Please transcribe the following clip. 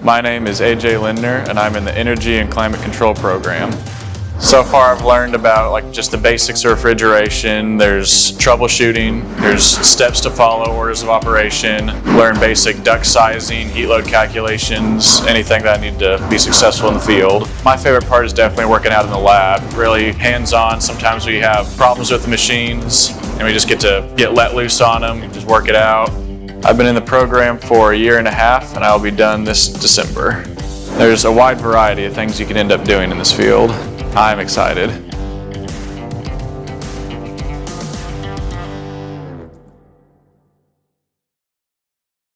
My name is AJ Lindner and I'm in the Energy and Climate Control program. So far I've learned about just the basics of refrigeration. There's troubleshooting, there's steps to follow, orders of operation, learn basic duct sizing, heat load calculations, anything that I need to be successful in the field. My favorite part is definitely working out in the lab, really hands-on. Sometimes we have problems with the machines and we just get to get let loose on them and just work it out. I've been in the program for 1.5 years and I'll be done this December. There's a wide variety of things you can end up doing in this field. I'm excited.